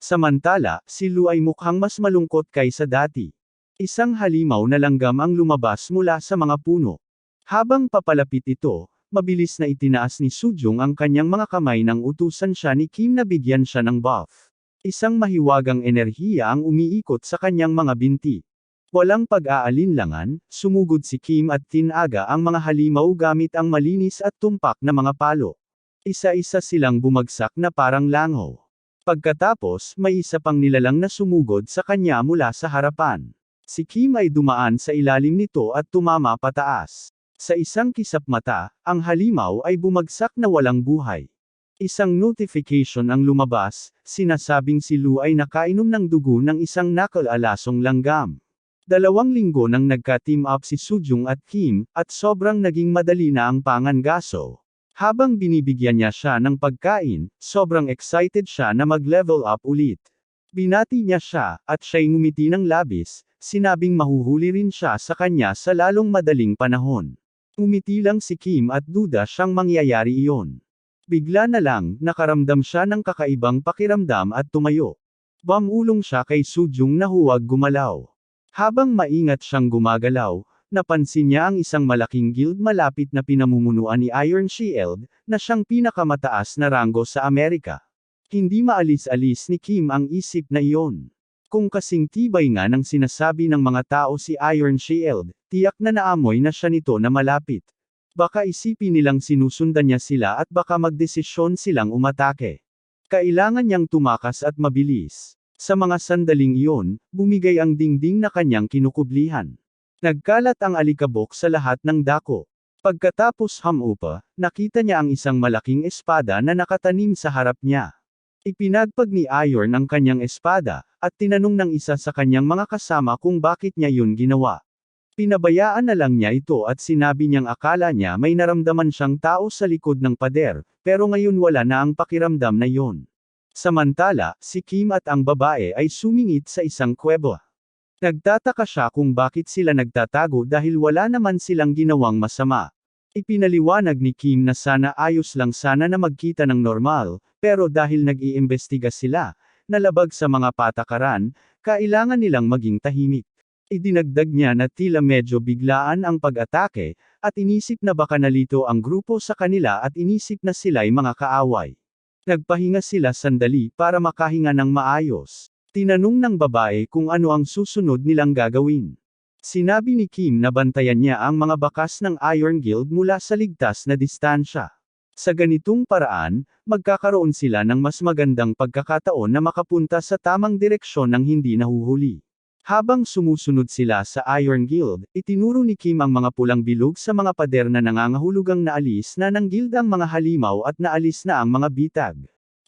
Samantala, si Lu ay mukhang mas malungkot kaysa dati. Isang halimaw na langgam ang lumabas mula sa mga puno. Habang papalapit ito, mabilis na itinaas ni Sujong ang kanyang mga kamay nang utusan siya ni Kim na bigyan siya ng buff. Isang mahiwagang enerhiya ang umiikot sa kanyang mga binti. Walang pag-aalinlangan, sumugod si Kim at tinaga ang mga halimaw gamit ang malinis at tumpak na mga palo. Isa-isa silang bumagsak na parang langaw. Pagkatapos, may isa pang nilalang na sumugod sa kanya mula sa harapan. Si Kim ay dumaan sa ilalim nito at tumama pataas. Sa isang kisap mata, ang halimaw ay bumagsak na walang buhay. Isang notification ang lumabas, sinasabing si Lu ay nakainom ng dugo ng isang nakaalasong langgam. 2 linggo nang nagka-team up si Sujong at Kim, at sobrang naging madali na ang pangangaso. Habang binibigyan niya siya ng pagkain, sobrang excited siya na mag-level up ulit. Binati niya siya, at siya'y ngumiti ng labis, sinabing mahuhuli rin siya sa kanya sa lalong madaling panahon. Umiti lang si Kim at duda siyang mangyayari iyon. Bigla na lang, nakaramdam siya ng kakaibang pakiramdam at tumayo. Bumulong siya kay Sujong na huwag gumalaw. Habang maingat siyang gumagalaw, napansin niya ang isang malaking guild malapit na pinamumunuan ni Iron Shield, na siyang pinakamataas na ranggo sa Amerika. Hindi maalis-alis ni Kim ang isip na iyon. Kung kasing tibay nga ng sinasabi ng mga tao si Iron Shield, tiyak na naamoy na siya nito na malapit. Baka isipin nilang sinusundan niya sila at baka magdesisyon silang umatake. Kailangan niyang tumakas at mabilis. Sa mga sandaling iyon, bumigay ang dingding na kanyang kinukublihan. Nagkalat ang alikabok sa lahat ng dako. Pagkatapos hamupa, nakita niya ang isang malaking espada na nakatanim sa harap niya. Ipinagpag ni Iron ang kanyang espada, at tinanong ng isa sa kanyang mga kasama kung bakit niya yun ginawa. Pinabayaan na lang niya ito at sinabi niyang akala niya may naramdaman siyang tao sa likod ng pader, pero ngayon wala na ang pakiramdam na yun. Samantala, si Kim at ang babae ay sumingit sa isang kuweba. Nagtataka siya kung bakit sila nagtatago dahil wala naman silang ginawang masama. Ipinaliwanag ni Kim na sana ayos lang sana na magkita ng normal, pero dahil nag-iimbestiga sila, nalabag sa mga patakaran, kailangan nilang maging tahimik. Idinagdag niya na tila medyo biglaan ang pag-atake, at inisip na baka nalito ang grupo sa kanila at inisip na sila'y mga kaaway. Nagpahinga sila sandali para makahinga ng maayos. Tinanong ng babae kung ano ang susunod nilang gagawin. Sinabi ni Kim na bantayan niya ang mga bakas ng Iron Guild mula sa ligtas na distansya. Sa ganitong paraan, magkakaroon sila ng mas magandang pagkakataon na makapunta sa tamang direksyon ng hindi nahuhuli. Habang sumusunod sila sa Iron Guild, itinuro ni Kim ang mga pulang bilog sa mga pader na nangangahulugang naalis na ng guild ang mga halimaw at naalis na ang mga bitag.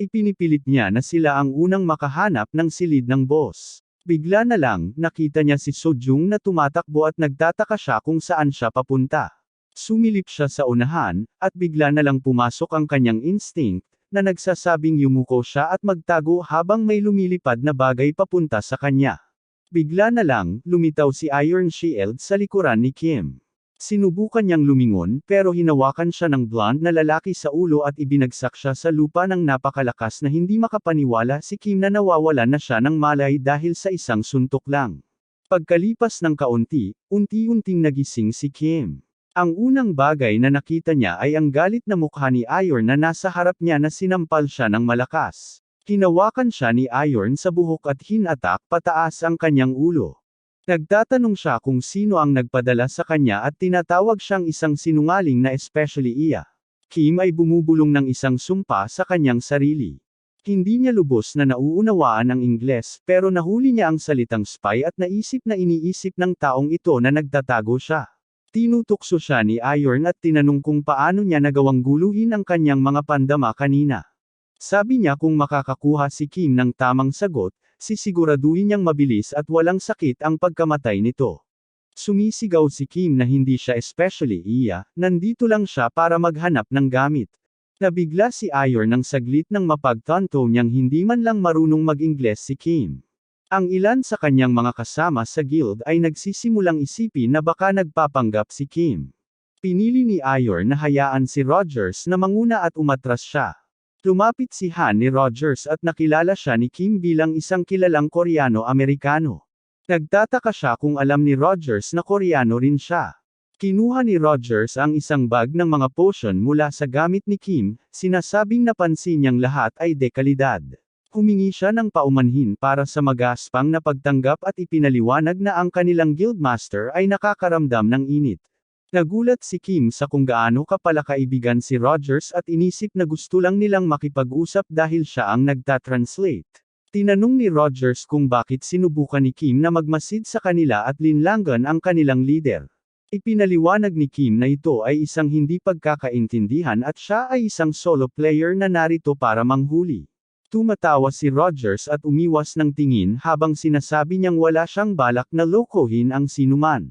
Ipinipilit niya na sila ang unang makahanap ng silid ng boss. Bigla na lang, nakita niya si Sojung na tumatakbo at nagtataka siya kung saan siya papunta. Sumilip siya sa unahan, at bigla na lang pumasok ang kanyang instinct, na nagsasabing yumuko siya at magtago habang may lumilipad na bagay papunta sa kanya. Bigla na lang, lumitaw si Iron Shield sa likuran ni Kim. Sinubukan niyang lumingon pero hinawakan siya ng blonde na lalaki sa ulo at ibinagsak siya sa lupa ng napakalakas na hindi makapaniwala si Kim na nawawalan na siya ng malay dahil sa isang suntok lang. Pagkalipas ng kaunti, unti-unting nagising si Kim. Ang unang bagay na nakita niya ay ang galit na mukha ni Iron na nasa harap niya na sinampal siya ng malakas. Hinawakan siya ni Iron sa buhok at hinatak pataas ang kanyang ulo. Nagtatanong siya kung sino ang nagpadala sa kanya at tinatawag siyang isang sinungaling na especially iya. Kim ay bumubulong ng isang sumpa sa kanyang sarili. Hindi niya lubos na nauunawaan ang Ingles pero nahuli niya ang salitang spy at naisip na iniisip ng taong ito na nagtatago siya. Tinutukso siya ni Iron at tinanong kung paano niya nagawang guluhin ang kanyang mga pandama kanina. Sabi niya kung makakakuha si Kim ng tamang sagot, sisiguraduhin niyang mabilis at walang sakit ang pagkamatay nito. Sumisigaw si Kim na hindi siya especially iya, nandito lang siya para maghanap ng gamit. Nabigla si Iron ng saglit nang mapagtanto niyang hindi man lang marunong mag-Ingles si Kim. Ang ilan sa kanyang mga kasama sa guild ay nagsisimulang isipin na baka nagpapanggap si Kim. Pinili ni Iron na hayaan si Rogers na manguna at umatras siya. Lumapit si Han ni Rogers at nakilala siya ni Kim bilang isang kilalang Koreano-Amerikano. Nagtataka siya kung alam ni Rogers na Koreano rin siya. Kinuha ni Rogers ang isang bag ng mga potion mula sa gamit ni Kim, sinasabing napansin niyang lahat ay dekalidad. Humingi siya ng paumanhin para sa magaspang na pagtanggap at ipinaliwanag na ang kanilang guildmaster ay nakakaramdam ng init. Nagulat si Kim sa kung gaano kapala kaibigan si Rogers at inisip na gusto lang nilang makipag-usap dahil siya ang nagtatranslate. Tinanong ni Rogers kung bakit sinubukan ni Kim na magmasid sa kanila at linlangan ang kanilang leader. Ipinaliwanag ni Kim na ito ay isang hindi pagkakaintindihan at siya ay isang solo player na narito para manghuli. Tumatawa si Rogers at umiwas ng tingin habang sinasabi niyang wala siyang balak na lokohin ang sinuman.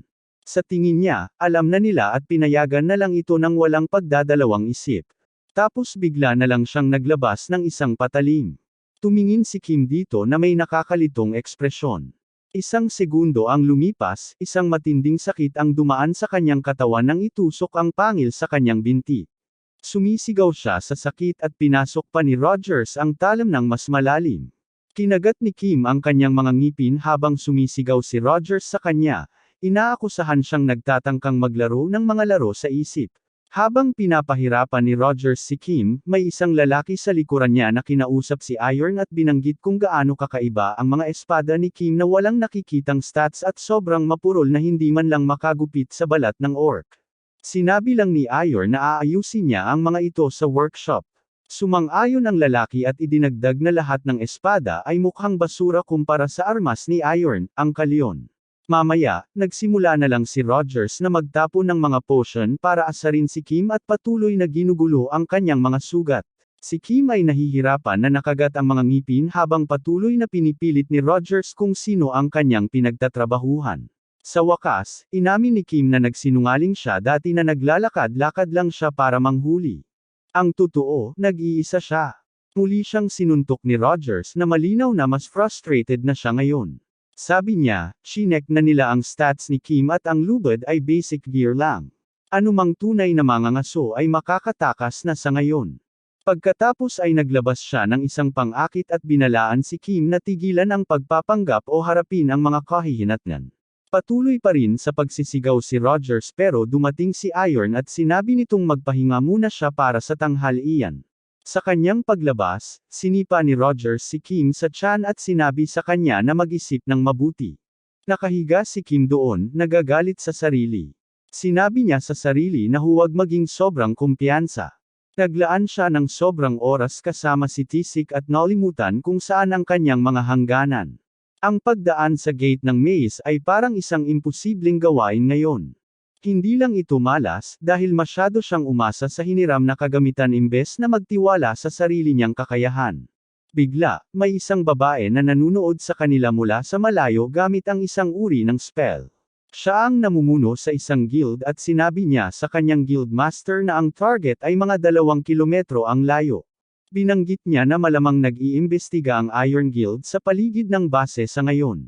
Sa tingin niya, alam na nila at pinayagan na lang ito ng walang pagdadalawang isip. Tapos bigla na lang siyang naglabas ng isang patalim. Tumingin si Kim dito na may nakakalitong ekspresyon. Isang segundo ang lumipas, isang matinding sakit ang dumaan sa kanyang katawan nang itusok ang pangil sa kanyang binti. Sumisigaw siya sa sakit at pinasok pa ni Rogers ang talam ng mas malalim. Kinagat ni Kim ang kanyang mga ngipin habang sumisigaw si Rogers sa kanya. Inaakusahan siyang nagtatangkang maglaro ng mga laro sa isip. Habang pinapahirapan ni Rogers si Kim, may isang lalaki sa likuran niya na kinausap si Iron at binanggit kung gaano kakaiba ang mga espada ni Kim na walang nakikitang stats at sobrang mapurol na hindi man lang makagupit sa balat ng orc. Sinabi lang ni Iron na aayusin niya ang mga ito sa workshop. Sumang-ayon ang lalaki at idinagdag na lahat ng espada ay mukhang basura kumpara sa armas ni Iron, ang kalyon. Mamaya, nagsimula na lang si Rogers na magtapon ng mga potion para asarin si Kim at patuloy na ginugulo ang kanyang mga sugat. Si Kim ay nahihirapan na nakagat ang mga ngipin habang patuloy na pinipilit ni Rogers kung sino ang kanyang pinagtatrabahuhan. Sa wakas, inamin ni Kim na nagsinungaling siya dati na naglalakad-lakad lang siya para manghuli. Ang totoo, nag-iisa siya. Muli siyang sinuntok ni Rogers na malinaw na mas frustrated na siya ngayon. Sabi niya, chinek na nila ang stats ni Kim at ang lubid ay basic gear lang. Anumang tunay na mangangaso ay makakatakas na sa ngayon. Pagkatapos ay naglabas siya ng isang pang-akit at binalaan si Kim na tigilan ang pagpapanggap o harapin ang mga kahihinatnan. Patuloy pa rin sa pagsisigaw si Rogers pero dumating si Iron at sinabi nitong magpahinga muna siya para sa tanghalian. Sa kanyang paglabas, sinipa ni Rogers si Kim sa tiyan at sinabi sa kanya na mag-isip ng mabuti. Nakahiga si Kim doon, nagagalit sa sarili. Sinabi niya sa sarili na huwag maging sobrang kumpiyansa. Naglaan siya ng sobrang oras kasama si Tisik at nalimutan kung saan ang kanyang mga hangganan. Ang pagdaan sa gate ng maze ay parang isang imposibleng gawain ngayon. Hindi lang ito malas, dahil masyado siyang umasa sa hiniram na kagamitan imbes na magtiwala sa sarili niyang kakayahan. Bigla, may isang babae na nanunood sa kanila mula sa malayo gamit ang isang uri ng spell. Siya ang namumuno sa isang guild at sinabi niya sa kanyang guildmaster na ang target ay mga 2 kilometro ang layo. Binanggit niya na malamang nag-iimbestiga ang Iron Guild sa paligid ng base sa ngayon.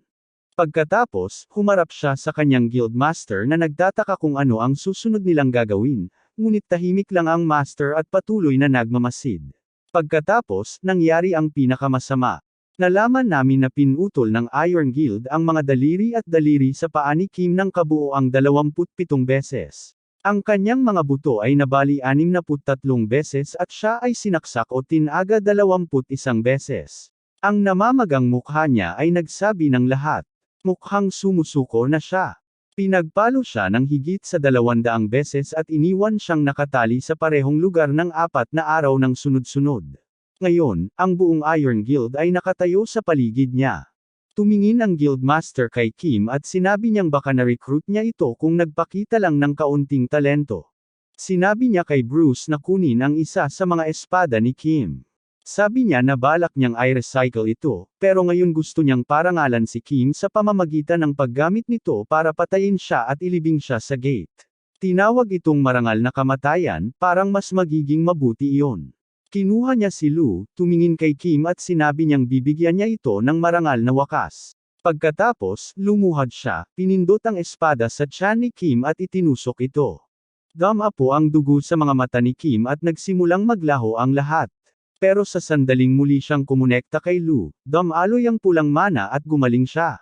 Pagkatapos, humarap siya sa kanyang guildmaster na nagtataka kung ano ang susunod nilang gagawin, ngunit tahimik lang ang master at patuloy na nagmamasid. Pagkatapos, nangyari ang pinakamasama. Nalaman namin na pinutol ng Iron Guild ang mga daliri at daliri sa paa ni Kim ng kabuoang 27 beses. Ang kanyang mga buto ay nabali 63 beses at siya ay sinaksak o tinaga 21 beses. Ang namamagang mukha niya ay nagsabi ng lahat. Mukhang sumusuko na siya. Pinagpalo siya ng higit sa 200 beses at iniwan siyang nakatali sa parehong lugar ng 4 na araw ng sunod-sunod. Ngayon, ang buong Iron Guild ay nakatayo sa paligid niya. Tumingin ang guildmaster kay Kim at sinabi niyang baka na-recruit niya ito kung nagpakita lang ng kaunting talento. Sinabi niya kay Bruce na kunin ang isa sa mga espada ni Kim. Sabi niya na balak niyang i-recycle ito, pero ngayon gusto niyang parangalan si Kim sa pamamagitan ng paggamit nito para patayin siya at ilibing siya sa gate. Tinawag itong marangal na kamatayan, parang mas magiging mabuti iyon. Kinuha niya si Lu, tumingin kay Kim at sinabi niyang bibigyan niya ito ng marangal na wakas. Pagkatapos, lumuhad siya, pinindot ang espada sa tiyan ni Kim at itinusok ito. Dama po ang dugo sa mga mata ni Kim at nagsimulang maglaho ang lahat. Pero sa sandaling muli siyang kumonekta kay Lu, dumaloy ang pulang mana at gumaling siya.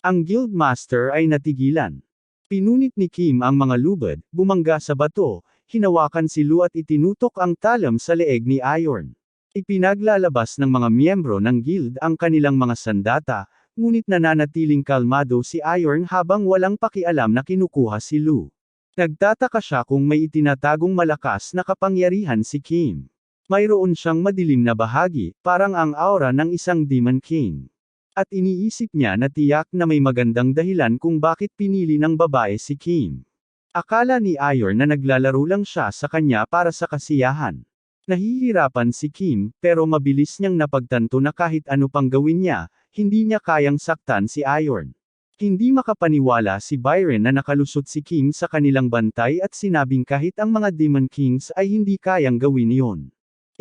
Ang Guildmaster ay natigilan. Pinunit ni Kim ang mga lubid, bumangga sa bato, hinawakan si Lu at itinutok ang talam sa leeg ni Iron. Ipinaglalabas ng mga miyembro ng guild ang kanilang mga sandata, ngunit nananatiling kalmado si Iron habang walang pakialam na kinukuha si Lu. Nagtataka siya kung may itinatagong malakas na kapangyarihan si Kim. Mayroon siyang madilim na bahagi, parang ang aura ng isang Demon King. At iniisip niya na tiyak na may magandang dahilan kung bakit pinili ng babae si Kim. Akala ni Iron na naglalaro lang siya sa kanya para sa kasiyahan. Nahihirapan si Kim, pero mabilis niyang napagtanto na kahit ano pang gawin niya, hindi niya kayang saktan si Iron. Hindi makapaniwala si Byron na nakalusot si Kim sa kanilang bantay at sinabing kahit ang mga Demon Kings ay hindi kayang gawin iyon.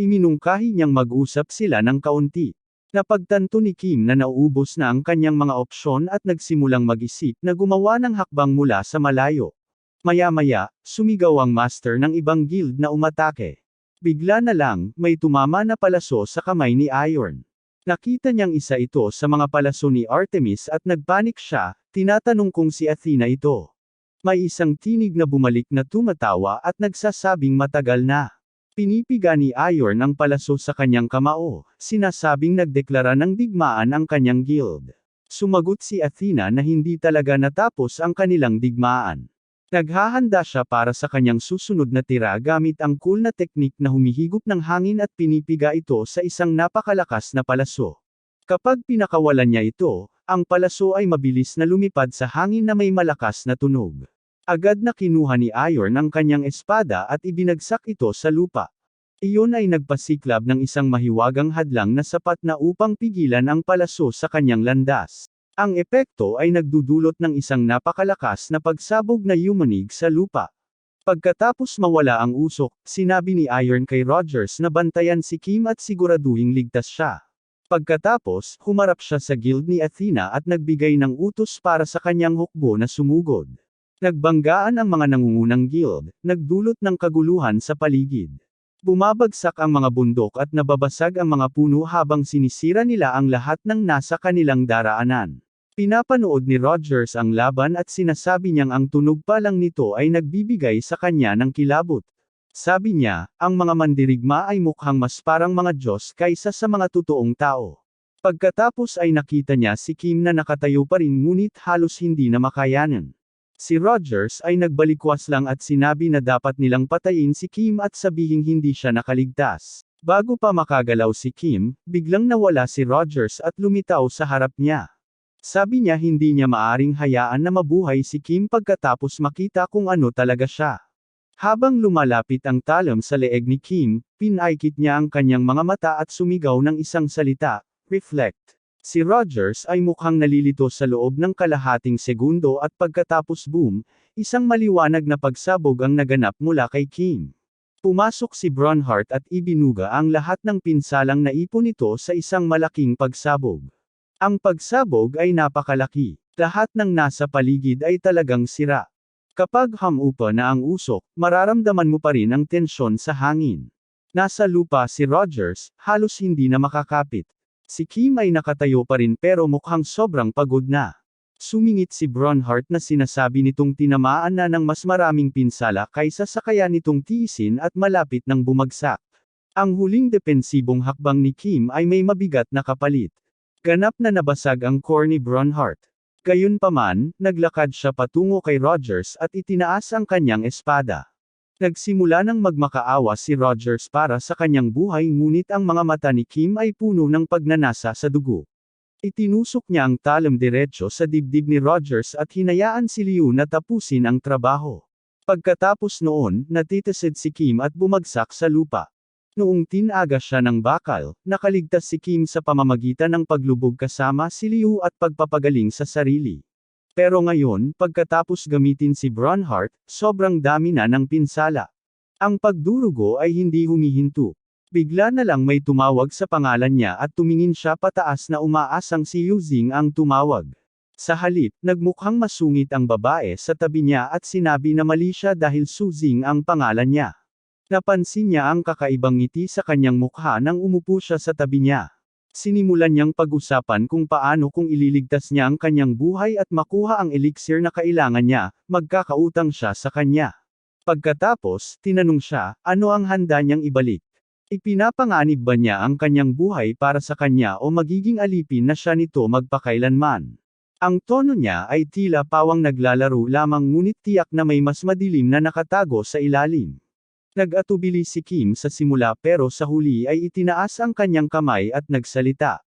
Iminungkahi niyang mag-usap sila ng kaunti. Napagtanto ni Kim na nauubos na ang kanyang mga opsyon at nagsimulang mag-isip na gumawa ng hakbang mula sa malayo. Maya-maya, sumigaw ang master ng ibang guild na umatake. Bigla na lang, may tumama na palaso sa kamay ni Iron. Nakita niyang isa ito sa mga palaso ni Artemis at nagpanik siya, tinatanong kung si Athena ito. May isang tinig na bumalik na tumatawa at nagsasabing matagal na. Pinipiga ni Iron ang palaso sa kanyang kamao, sinasabing nagdeklara ng digmaan ang kanyang guild. Sumagot si Athena na hindi talaga natapos ang kanilang digmaan. Naghahanda siya para sa kanyang susunod na tira gamit ang cool na teknik na humihigop ng hangin at pinipiga ito sa isang napakalakas na palaso. Kapag pinakawalan niya ito, ang palaso ay mabilis na lumipad sa hangin na may malakas na tunog. Agad na kinuha ni Iron ang kanyang espada at ibinagsak ito sa lupa. Iyon ay nagpasiklab ng isang mahiwagang hadlang na sapat na upang pigilan ang palaso sa kanyang landas. Ang epekto ay nagdudulot ng isang napakalakas na pagsabog na yumanig sa lupa. Pagkatapos mawala ang usok, sinabi ni Iron kay Rogers na bantayan si Kim at siguraduhing ligtas siya. Pagkatapos, humarap siya sa guild ni Athena at nagbigay ng utos para sa kanyang hukbo na sumugod. Nagbanggaan ang mga nangungunang guild, nagdulot ng kaguluhan sa paligid. Bumabagsak ang mga bundok at nababasag ang mga puno habang sinisira nila ang lahat ng nasa kanilang daraanan. Pinapanood ni Rogers ang laban at sinasabi niyang ang tunog pa lang nito ay nagbibigay sa kanya ng kilabot. Sabi niya, ang mga mandirigma ay mukhang mas parang mga Diyos kaysa sa mga totoong tao. Pagkatapos ay nakita niya si Kim na nakatayo pa rin ngunit halos hindi na makayanan. Si Rogers ay nagbalikwas lang at sinabi na dapat nilang patayin si Kim at sabihing hindi siya nakaligtas. Bago pa makagalaw si Kim, biglang nawala si Rogers at lumitaw sa harap niya. Sabi niya hindi niya maaring hayaan na mabuhay si Kim pagkatapos makita kung ano talaga siya. Habang lumalapit ang talam sa leeg ni Kim, pinaikit niya ang kanyang mga mata at sumigaw ng isang salita, reflect. Si Rogers ay mukhang nalilito sa loob ng kalahating segundo at pagkatapos boom, isang maliwanag na pagsabog ang naganap mula kay Kim. Pumasok si Bronhart at ibinuga ang lahat ng pinsalang naipon nito sa isang malaking pagsabog. Ang pagsabog ay napakalaki. Lahat ng nasa paligid ay talagang sira. Kapag hamupa na ang usok, mararamdaman mo pa rin ang tensyon sa hangin. Nasa lupa si Rogers, halos hindi na makakapit. Si Kim ay nakatayo pa rin pero mukhang sobrang pagod na. Sumingit si Bronhart na sinasabi nitong tinamaan na ng mas maraming pinsala kaysa sa kaya nitong tiisin at malapit ng bumagsak. Ang huling depensibong hakbang ni Kim ay may mabigat na kapalit. Ganap na nabasag ang core ni Bronhart. Gayunpaman, naglakad siya patungo kay Rogers at itinaas ang kanyang espada. Nagsimula nang magmakaawa si Rogers para sa kanyang buhay ngunit ang mga mata ni Kim ay puno ng pagnanasa sa dugo. Itinusok niya ang talam diretso sa dibdib ni Rogers at hinayaan si Liu na tapusin ang trabaho. Pagkatapos noon, natitasid si Kim at bumagsak sa lupa. Noong tinaga siya ng bakal, nakaligtas si Kim sa pamamagitan ng paglubog kasama si Liu at pagpapagaling sa sarili. Pero ngayon, pagkatapos gamitin si Bronhart, sobrang dami na ng pinsala. Ang pagdurugo ay hindi humihinto. Bigla na lang may tumawag sa pangalan niya at tumingin siya pataas na umaasang si Yuzing ang tumawag. Sa halip, nagmukhang masungit ang babae sa tabi niya at sinabi na mali siya dahil Suzing ang pangalan niya. Napansin niya ang kakaibang ngiti sa kanyang mukha nang umupo siya sa tabi niya. Sinimulan niyang pag-usapan kung paano kung ililigtas niya ang kanyang buhay at makuha ang elixir na kailangan niya, magkakautang siya sa kanya. Pagkatapos, tinanong siya, ano ang handa niyang ibalik? Ipinapanganib ba niya ang kanyang buhay para sa kanya o magiging alipin na siya nito magpakailanman? Ang tono niya ay tila pawang naglalaro lamang ngunit tiyak na may mas madilim na nakatago sa ilalim. Nag-atubili si Kim sa simula pero sa huli ay itinaas ang kanyang kamay at nagsalita.